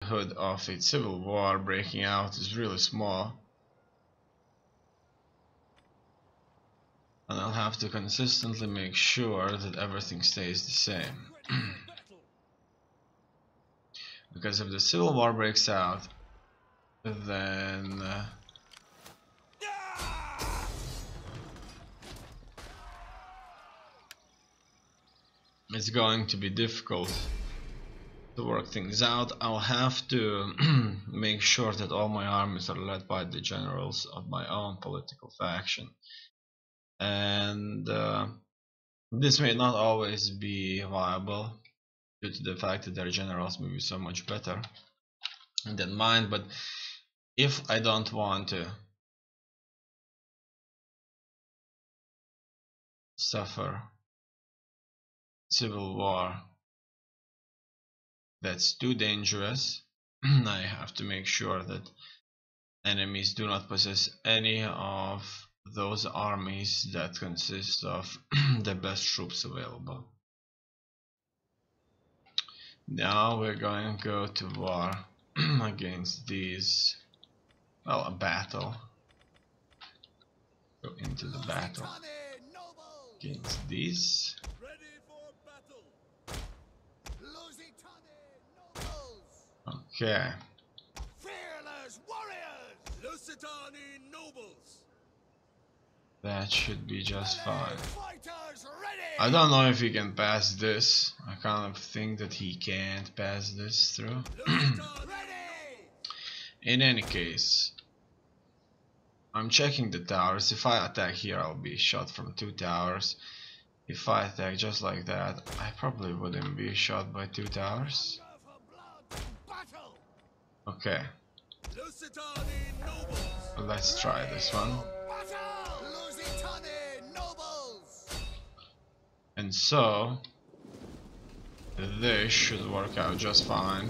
likelihood of a civil war breaking out is really small. And I'll have to consistently make sure that everything stays the same. Because if the civil war breaks out, then it's going to be difficult to work things out. I'll have to make sure that all my armies are led by the generals of my own political faction. And this may not always be viable due to the fact that their generals may be so much better than mine, but if I don't want to suffer civil war that's too dangerous, I have to make sure that enemies do not possess any of those armies that consist of the best troops available. Now we're going to go to war against these, well, a battle. Go into the battle against these. Okay. That should be just fine. I don't know if he can pass this. I kind of think that he can't pass this through. In any case, I'm checking the towers. If I attack here, I'll be shot from 2 towers. If I attack just like that, I probably wouldn't be shot by 2 towers. Okay. Let's try this one. And so, this should work out just fine.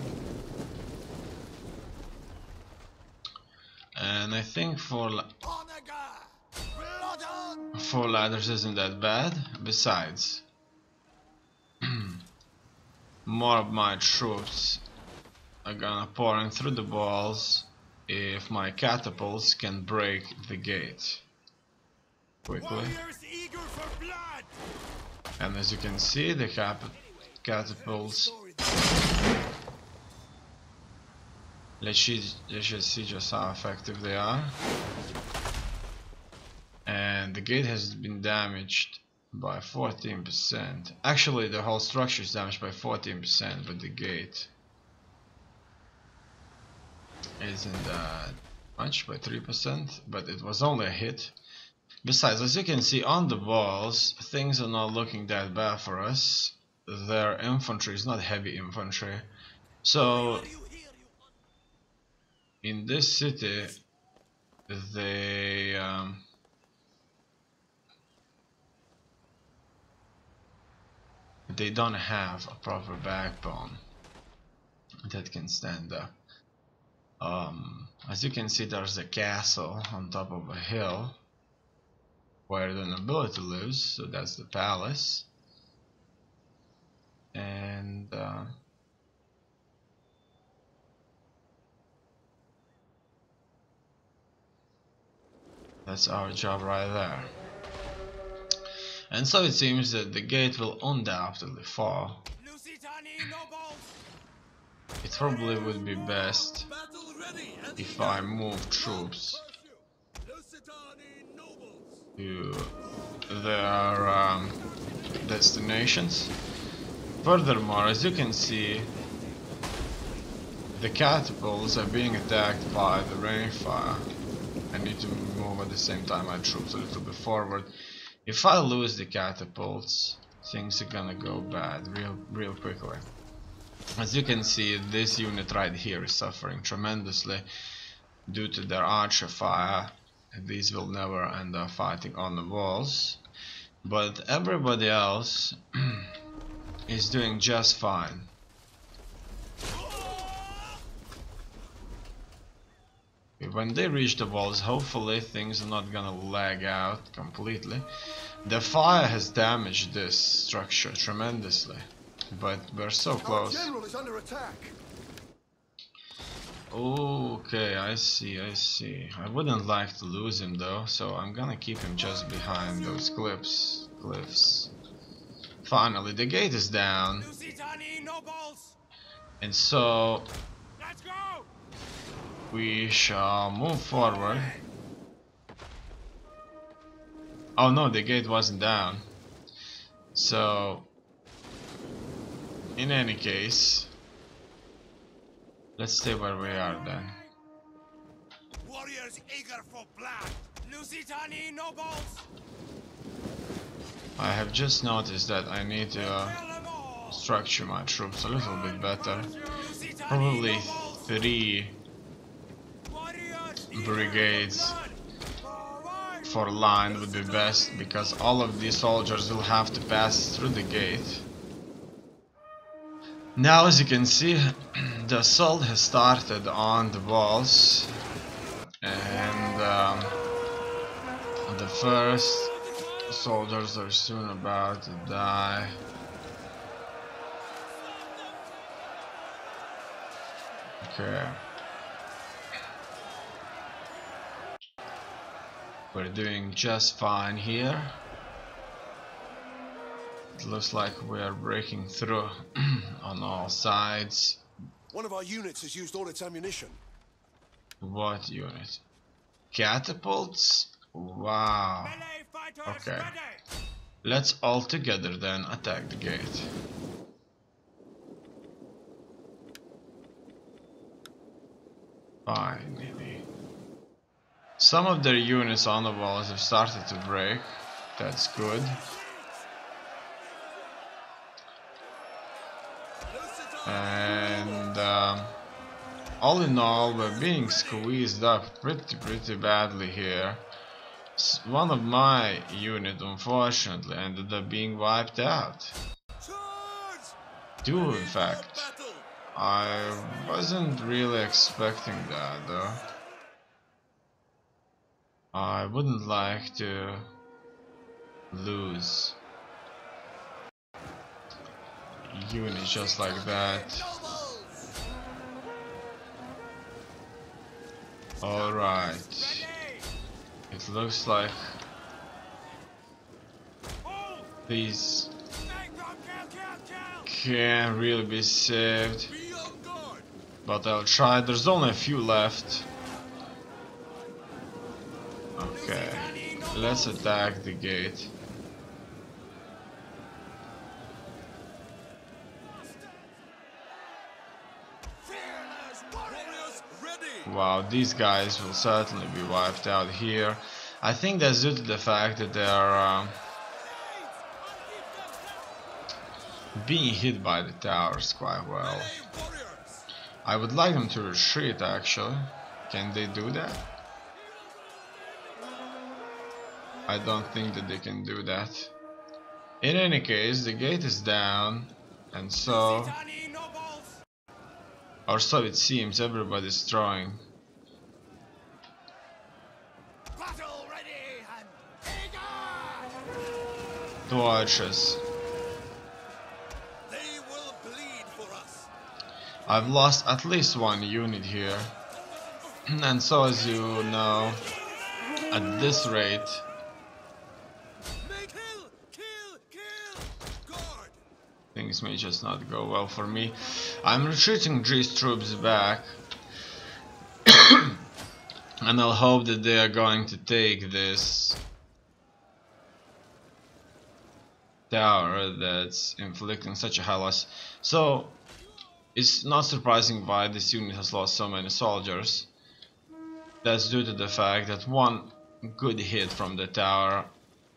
And I think 4 ladders isn't that bad. Besides, more of my troops are gonna pour in through the walls if my catapults can break the gate quickly. And as you can see, the catapults, let's just see just how effective they are. And the gate has been damaged by 14%. Actually, the whole structure is damaged by 14%, but the gate isn't that much, by 3%, but it was only a hit. Besides, as you can see on the walls, things are not looking that bad for us. Their infantry is not heavy infantry. So, in this city, they don't have a proper backbone that can stand up. As you can see, there's a castle on top of a hill where the nobility lives, so that's the palace. And that's our job right there. And so it seems that the gate will undoubtedly fall. It probably would be best if I move troops to their destinations. Furthermore, as you can see, the catapults are being attacked by the rain fire. I need to move at the same time my troops a little bit forward. If I lose the catapults, things are gonna go bad real quickly. As you can see, this unit right here is suffering tremendously due to their archer fire. These will never end up fighting on the walls, but everybody else is doing just fine. When they reach the walls, hopefully things are not gonna lag out completely. The fire has damaged this structure tremendously, but we're so close. Our general is under attack. Okay, I see, I see. I wouldn't like to lose him though, so I'm gonna keep him just behind those cliffs. Finally, the gate is down. And so we shall move forward. Oh no, the gate wasn't down. So, in any case, let's stay where we are then. Warriors eager for blood. Lusitani nobles. I have just noticed that I need to structure my troops a little bit better. Probably 3 brigades for line would be best, because all of these soldiers will have to pass through the gate. Now, as you can see, the assault has started on the walls, and the first soldiers are soon about to die. Okay. We're doing just fine here. It looks like we are breaking through on all sides. One of our units has used all its ammunition. What unit? Catapults? Wow. Okay. Let's all together then attack the gate. Finally. Some of their units on the walls have started to break. That's good. And all in all, we're being squeezed up pretty badly here. One of my unit unfortunately ended up being wiped out. 2 in fact. I wasn't really expecting that though. I wouldn't like to lose units just like that. Alright. It looks like these can't really be saved, but I'll try. There's only a few left. Okay, let's attack the gate. Wow, these guys will certainly be wiped out here. I think that's due to the fact that they are being hit by the towers quite well. I would like them to retreat actually. Can they do that? I don't think that they can do that. In any case, the gate is down, and so, or so it seems, everybody's throwing. Torches. I've lost at least 1 unit here, and so as you know, at this rate, things may just not go well for me. I'm retreating these troops back, and I'll hope that they are going to take this tower that's inflicting such a high loss. So it's not surprising why this unit has lost so many soldiers. That's due to the fact that 1 good hit from the tower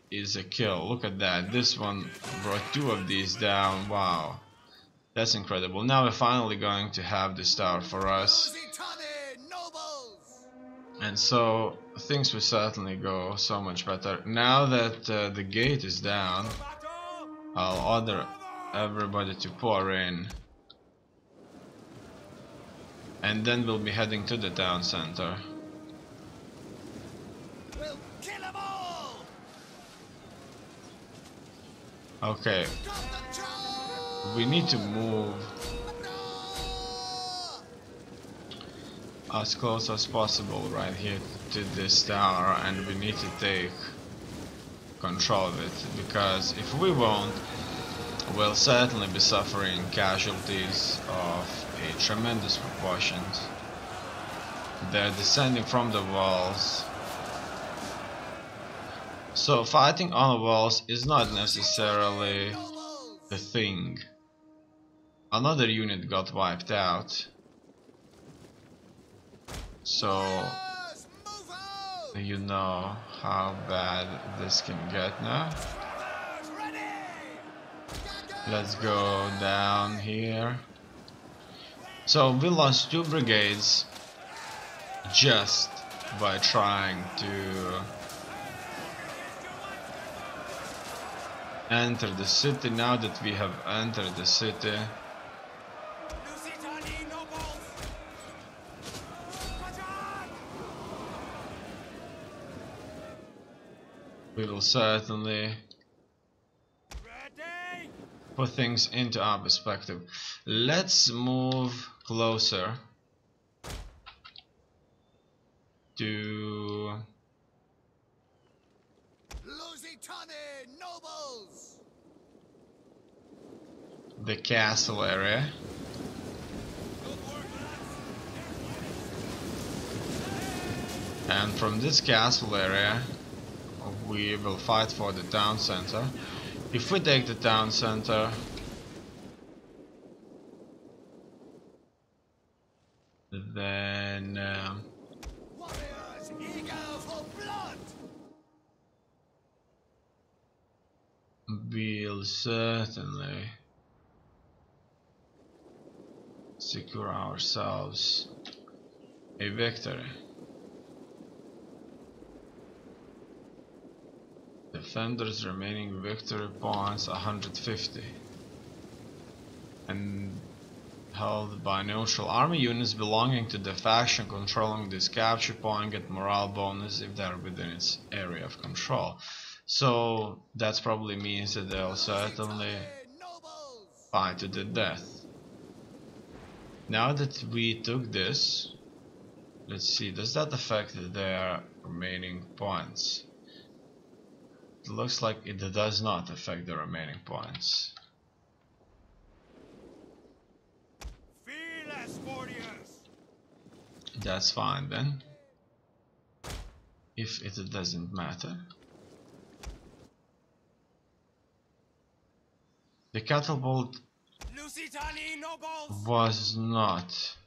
is a kill. Look at that. This one brought 2 of these down. Wow, that's incredible. Now we're finally going to have this tower for us, and so things will certainly go so much better. Now that the gate is down, I'll order everybody to pour in, and then we'll be heading to the town center. Okay, we need to move as close as possible right here to this tower, and we need to take control of it, because if we won't, we'll certainly be suffering casualties of a tremendous proportions. They're descending from the walls. So fighting on the walls is not necessarily a thing. Another unit got wiped out. So you know how bad this can get now. Let's go down here. So we lost 2 brigades just by trying to enter the city. Now that we have entered the city, we will certainly put things into our perspective. Let's move closer to the castle area. And from this castle area we will fight for the town center. If we take the town center, then we'll certainly secure ourselves a victory. Defenders remaining victory points 150, and held by neutral army units belonging to the faction controlling this capture point get morale bonus if they are within its area of control. So that probably means that they'll certainly fight to the death. Now that we took this, let's see, does that affect their remaining points? It looks like it does not affect the remaining points. That's fine then, if it doesn't matter. The catapult was not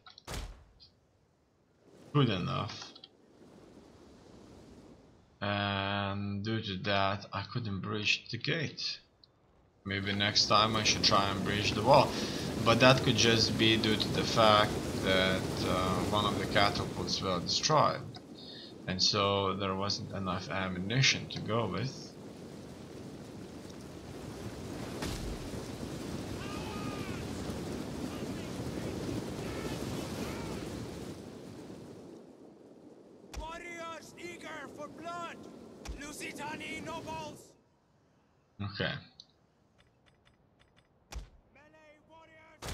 good enough, and due to that I couldn't breach the gate. Maybe next time I should try and breach the wall, but that could just be due to the fact that one of the catapults were destroyed, and so there wasn't enough ammunition to go with. Warriors eager for blood, Lusitani nobles. Okay. Melee warriors.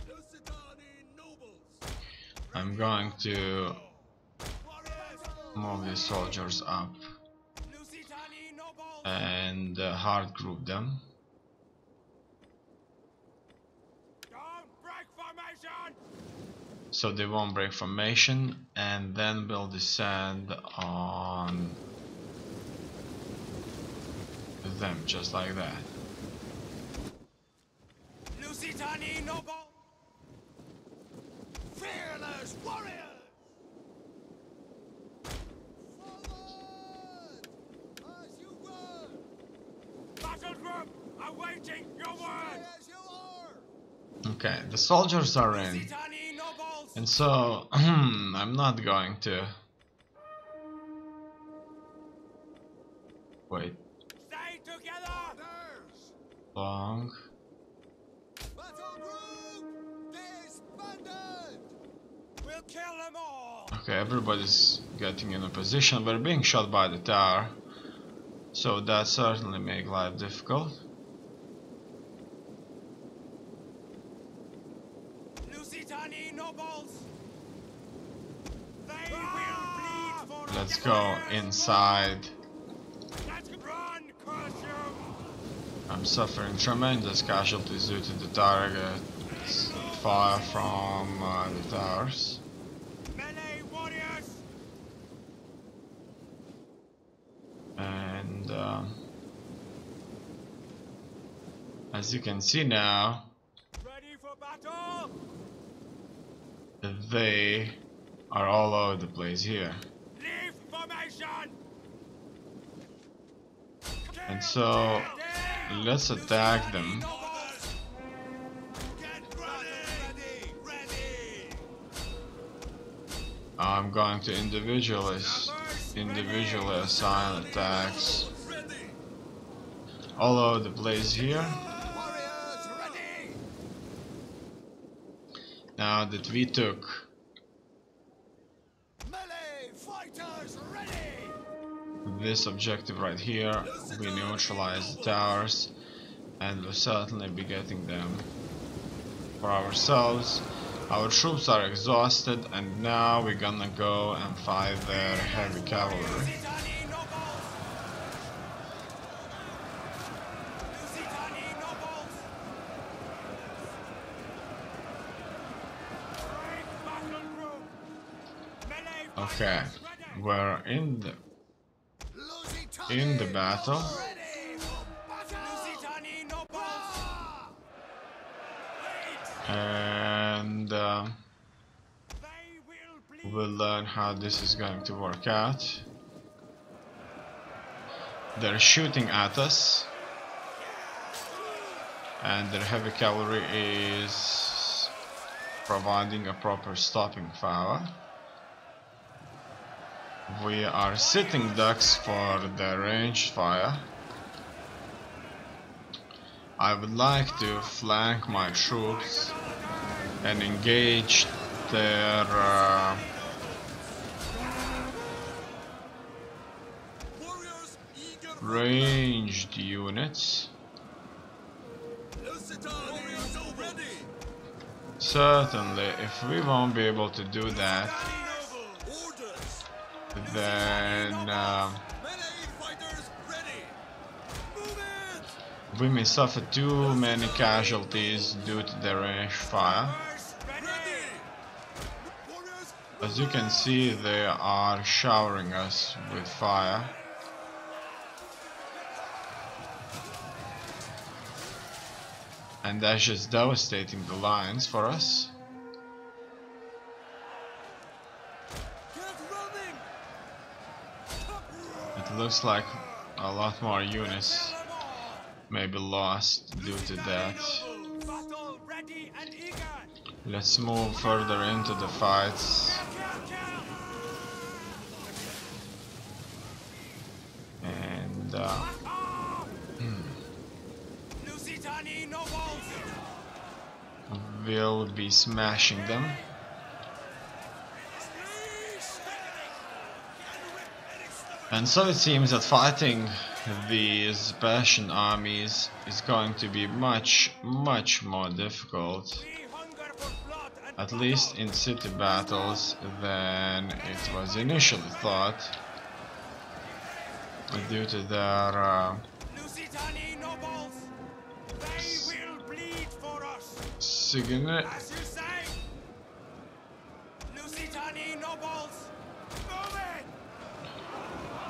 Lusitani nobles. I'm going to move these soldiers up Lusitani nobles. and hard group them. Don't break formation. So they won't break formation, and then we'll descend on them just like that. Lusitani nobles. Fearless warriors. Forward, as you were. Battle group, awaiting your word. As you are. Okay, the soldiers are in, Lusitani nobles. and so I'm not going to wait Stay together. long. Battle group disbanded. We'll kill them all. Okay, everybody's getting in a position. We're being shot by the tower, so that certainly makes life difficult. Lusitani nobles! They will bleed for us. Let's go inside. Let's run, curse you! I'm suffering tremendous casualties due to the target fire from the towers. Melee warriors! And as you can see now, Ready for battle! they are all over the place here. Leave formation! And so let's attack them. I'm going to individually assign attacks all over the place here. Now that we took this objective right here, we neutralize the towers, and we'll certainly be getting them for ourselves. Our troops are exhausted, and now we're gonna go and fight their heavy cavalry. Okay, we're in the battle. And we'll learn how this is going to work out. They're shooting at us, and their heavy cavalry is providing a proper stopping power. We are sitting ducks for the ranged fire. I would like to flank my troops and engage their ranged units. Certainly, if we won't be able to do that, then we may suffer too many casualties due to the range fire. As you can see, they are showering us with fire. And that's just devastating the lines for us. It looks like a lot more units may be lost due to that. Let's move further into the fights. And we'll be smashing them. And so it seems that fighting these Persian armies is going to be much more difficult, at least in city battles, than it was initially thought, due to their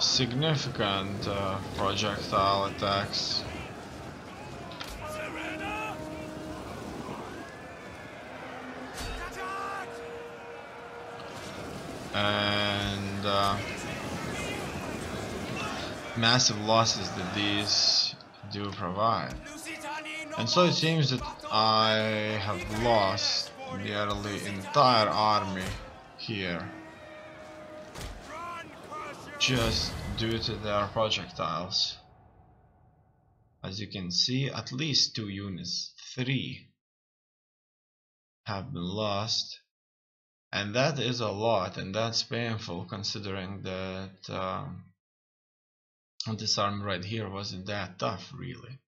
significant projectile attacks. And massive losses that these do provide. And so it seems that I have lost nearly entire army here, just due to their projectiles. As you can see, at least 2 units, 3 have been lost, and that is a lot, and that's painful considering that this army right here wasn't that tough really.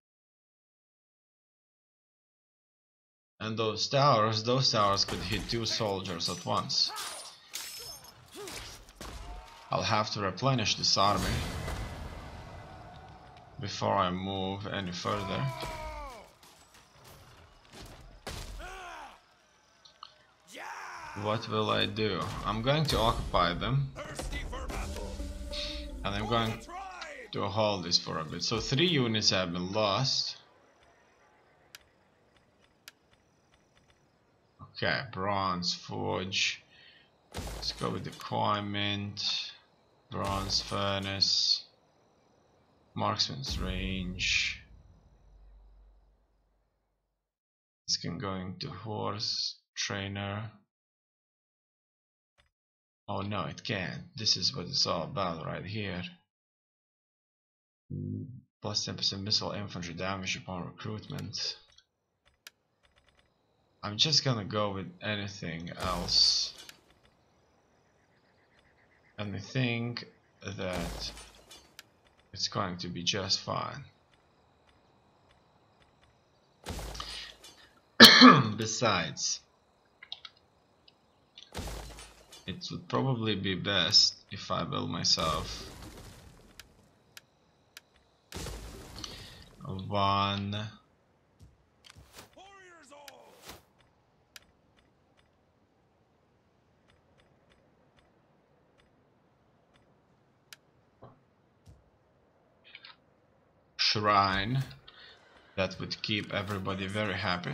And those towers could hit 2 soldiers at once. I'll have to replenish this army before I move any further. What will I do? I'm going to occupy them, and I'm going to hold this for a bit. So 3 units have been lost. Okay, bronze forge. Let's go with the coin mint, bronze furnace, marksman's range. This can go into horse trainer. Oh no, it can't. This is what it's all about right here. Plus 10% missile infantry damage upon recruitment. I'm just gonna go with anything else. And I think that it's going to be just fine. Besides, it would probably be best if I build myself one shrine that would keep everybody very happy.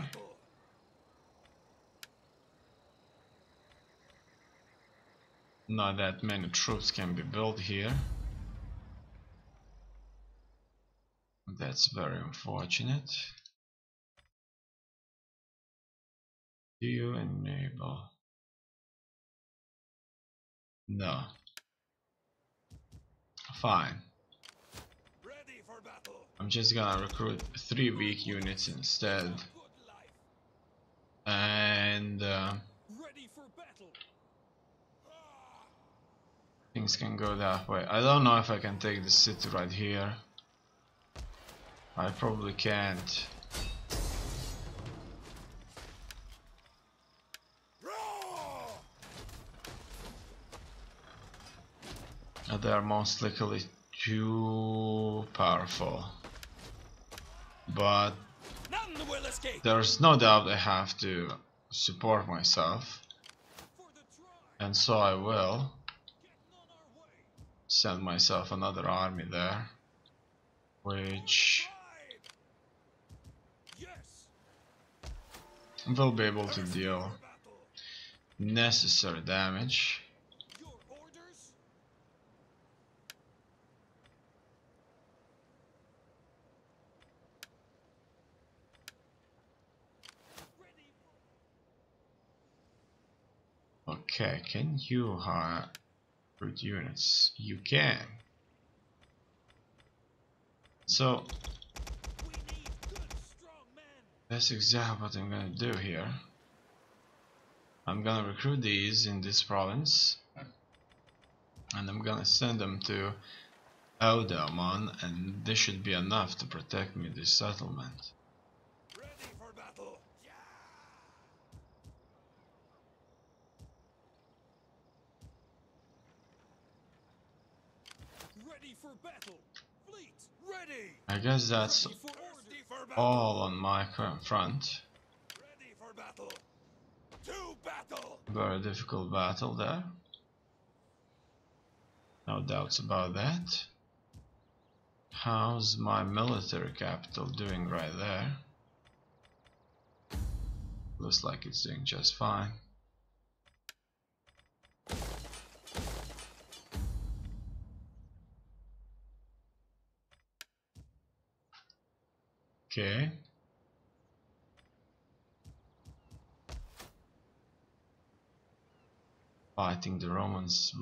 Not that many troops can be built here. That's very unfortunate. Do you enable? No. Fine. Ready for battle. I'm just gonna recruit 3 weak units instead. And Ready for battle. things can go that way. I don't know if I can take the city right here. I probably can't. They are most likely too powerful. But None will escape. there's no doubt I have to support myself. And so I will send myself another army there, which will be able to deal necessary damage. Okay, can you hire recruit units? You can. So that's exactly what I'm gonna do here. I'm gonna recruit these in this province, and I'm gonna send them to Oudamon, and this should be enough to protect me this settlement. Ready for battle. Ready for battle. Fleet ready. I guess that's all on my current front. Ready for battle. To battle. Very difficult battle there. No doubts about that. How's my military capital doing right there? Looks like it's doing just fine. Okay. Fighting the Romans